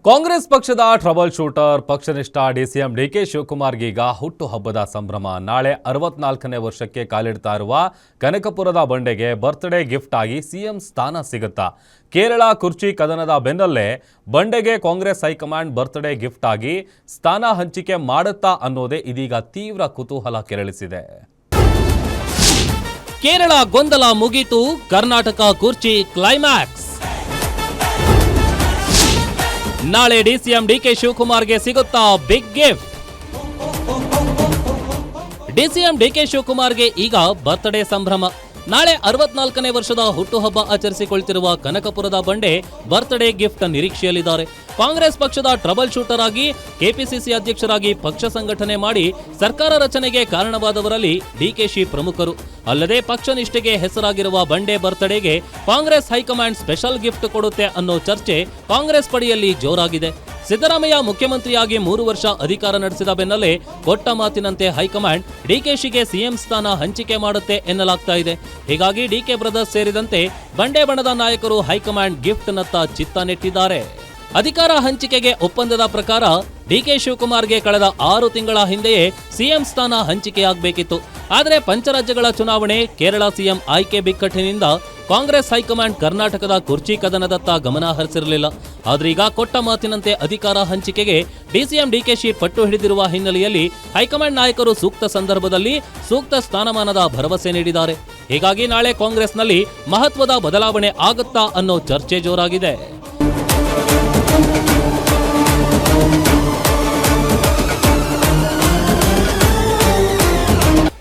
ಕಾಂಗ್ರೆಸ್ ಪಕ್ಷದ trouble shooter ಪಕ್ಷನಿಷ್ಠ DCM DK ಶಿವಕುಮಾರ್ಗೀಗ ಹುಟ್ಟುಹಬ್ಬದ ಸಂಭ್ರಮ. ನಾಳೆ 64ನೇ ವರ್ಷಕ್ಕೆ ಕಾಲಿಡ್ತಾ ಇರುವ ಕನಕಪುರದ ಬಂಡೆಗೆ ಬರ್ತ್ಡೇ ಗಿಫ್ಟ್ ಆಗಿ ಸಿಎಂ ಸ್ಥಾನ ಸಿಗುತ್ತಾ? ಕೇರಳ ಕುರ್ಚಿ ಕದನದ ಬೆನ್ನಲ್ಲೇ ಬಂಡೆಗೆ ಕಾಂಗ್ರೆಸ್ ಹೈಕಮಾಂಡ್ ಬರ್ತ್ಡೇ ಗಿಫ್ಟ್ ಆಗಿ ಸ್ಥಾನ ಹಂಚಿಕೆ ಮಾಡುತ್ತಾ ಅನ್ನೋದೇ ಇದೀಗ ತೀವ್ರ ಕುತೂಹಲ ಕೆರಳಿಸಿದೆ. ಕೇರಳ ಗೊಂದಲ ಮುಗಿತು, ಕರ್ನಾಟಕ ಕುರ್ಚಿ ಕ್ಲೈಮ್ಯಾಕ್ಸ್. ನಾಳೆ ಡಿಸಿಎಂ ಡಿಕೆ ಶಿವಕುಮಾರ್ಗೆ ಸಿಗುತ್ತಾ ಬಿಗ್ ಗಿಫ್ಟ್. ಡಿಸಿಎಂ ಡಿಕೆ ಶಿವಕುಮಾರ್ಗೆ ಈಗ ಬರ್ತ್ಡೇ ಸಂಭ್ರಮ. ನಾಳೆ 64ನೇ ವರ್ಷದ ಹುಟ್ಟುಹಬ್ಬ ಆಚರಿಸಿಕೊಳ್ತಿರುವ ಕನಕಪುರದ ಬಂಡೆ ಬರ್ತ್ಡೇ ಗಿಫ್ಟ್ ನಿರೀಕ್ಷೆಯಲ್ಲಿದ್ದಾರೆ. ಕಾಂಗ್ರೆಸ್ ಪಕ್ಷದ ಟ್ರಬಲ್ ಶೂಟರ್ ಆಗಿ ಕೆಪಿಸಿಸಿ ಅಧ್ಯಕ್ಷರಾಗಿ ಪಕ್ಷ ಸಂಘಟನೆ ಮಾಡಿ ಸರ್ಕಾರ ರಚನೆಗೆ ಕಾರಣವಾದವರಲ್ಲಿ ಡಿಕೆಶಿ ಪ್ರಮುಖರು. ಅಲ್ಲದೆ ಪಕ್ಷ ನಿಷ್ಠೆಗೆ ಹೆಸರಾಗಿರುವ ಬಂಡೆ ಬರ್ತ್ಡೇಗೆ ಕಾಂಗ್ರೆಸ್ ಹೈಕಮಾಂಡ್ ಸ್ಪೆಷಲ್ ಗಿಫ್ಟ್ ಕೊಡುತ್ತೆ ಅನ್ನೋ ಚರ್ಚೆ ಕಾಂಗ್ರೆಸ್ ಪಡೆಯಲ್ಲಿ ಜೋರಾಗಿದೆ. ಸಿದ್ದರಾಮಯ್ಯ ಮುಖ್ಯಮಂತ್ರಿಯಾಗಿ 3 ವರ್ಷ ಅಧಿಕಾರ ನಡೆಸಿದ ಬೆನ್ನಲ್ಲೇ ಕೊಟ್ಟ ಮಾತಿನಂತೆ ಹೈಕಮಾಂಡ್ ಡಿಕೆಶಿಗೆ ಸಿಎಂ ಸ್ಥಾನ ಹಂಚಿಕೆ ಮಾಡುತ್ತೆ ಎನ್ನಲಾಗ್ತಾ ಇದೆ. ಹೀಗಾಗಿ ಡಿಕೆ ಬ್ರದರ್ಸ್ ಸೇರಿದಂತೆ ಬಂಡೆ ಬಣದ ನಾಯಕರು ಹೈಕಮಾಂಡ್ ಗಿಫ್ಟ್ ನತ್ತ ಚಿತ್ತ ನೆಟ್ಟಿದ್ದಾರೆ. ಅಧಿಕಾರ ಹಂಚಿಕೆಗೆ ಒಪ್ಪಂದದ ಪ್ರಕಾರ ಡಿಕೆ ಶಿವಕುಮಾರ್ಗೆ ಕಳೆದ 6 ತಿಂಗಳ ಹಿಂದೆಯೇ ಸಿಎಂ ಸ್ಥಾನ ಹಂಚಿಕೆಯಾಗಬೇಕಿತ್ತು. ಆದರೆ ಪಂಚರಾಜ್ಯಗಳ ಚುನಾವಣೆ, ಕೇರಳ ಸಿಎಂ ಆಯ್ಕೆ ಬಿಕ್ಕಟ್ಟಿನಿಂದ ಕಾಂಗ್ರೆಸ್ ಹೈಕಮಾಂಡ್ ಕರ್ನಾಟಕದ ಕುರ್ಚಿ ಕದನದತ್ತ ಗಮನ ಹರಿಸಿರಲಿಲ್ಲ. ಆದ್ರೀಗ ಕೊಟ್ಟ ಮಾತಿನಂತೆ ಅಧಿಕಾರ ಹಂಚಿಕೆಗೆ ಡಿಸಿಎಂ ಡಿಕೆಶಿ ಪಟ್ಟು ಹಿಡಿದಿರುವ ಹಿನ್ನೆಲೆಯಲ್ಲಿ ಹೈಕಮಾಂಡ್ ನಾಯಕರು ಸೂಕ್ತ ಸಂದರ್ಭದಲ್ಲಿ ಸೂಕ್ತ ಸ್ಥಾನಮಾನದ ಭರವಸೆ ನೀಡಿದ್ದಾರೆ. ಹೀಗಾಗಿ ನಾಳೆ ಕಾಂಗ್ರೆಸ್ನಲ್ಲಿ ಮಹತ್ವದ ಬದಲಾವಣೆ ಆಗುತ್ತಾ ಅನ್ನೋ ಚರ್ಚೆ ಜೋರಾಗಿದೆ.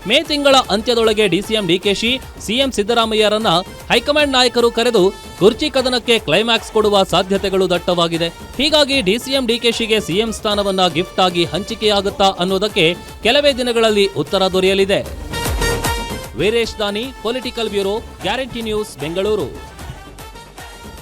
ಮೇ ತಿಂಗಳ ಅಂತ್ಯದೊಳಗೆ ಡಿಸಿಎಂ ಡಿಕೆಶಿ ಸಿಎಂ ಸಿದ್ದರಾಮಯ್ಯರನ್ನ ಹೈಕಮಾಂಡ್ ನಾಯಕರು ಕರೆದು ಕುರ್ಚಿ ಕದನಕ್ಕೆ ಕ್ಲೈಮ್ಯಾಕ್ಸ್ ಕೊಡುವ ಸಾಧ್ಯತೆಗಳು ದಟ್ಟವಾಗಿದೆ. ಹೀಗಾಗಿ ಡಿಸಿಎಂ ಡಿಕೆಶಿಗೆ ಸಿಎಂ ಸ್ಥಾನವನ್ನ ಗಿಫ್ಟ್ ಆಗಿ ಹಂಚಿಕೆಯಾಗುತ್ತಾ ಅನ್ನೋದಕ್ಕೆ ಕೆಲವೇ ದಿನಗಳಲ್ಲಿ ಉತ್ತರ ದೊರೆಯಲಿದೆ. ವೀರೇಶ್ ದಾನಿ, political bureau, guarantee news, Bengaluru.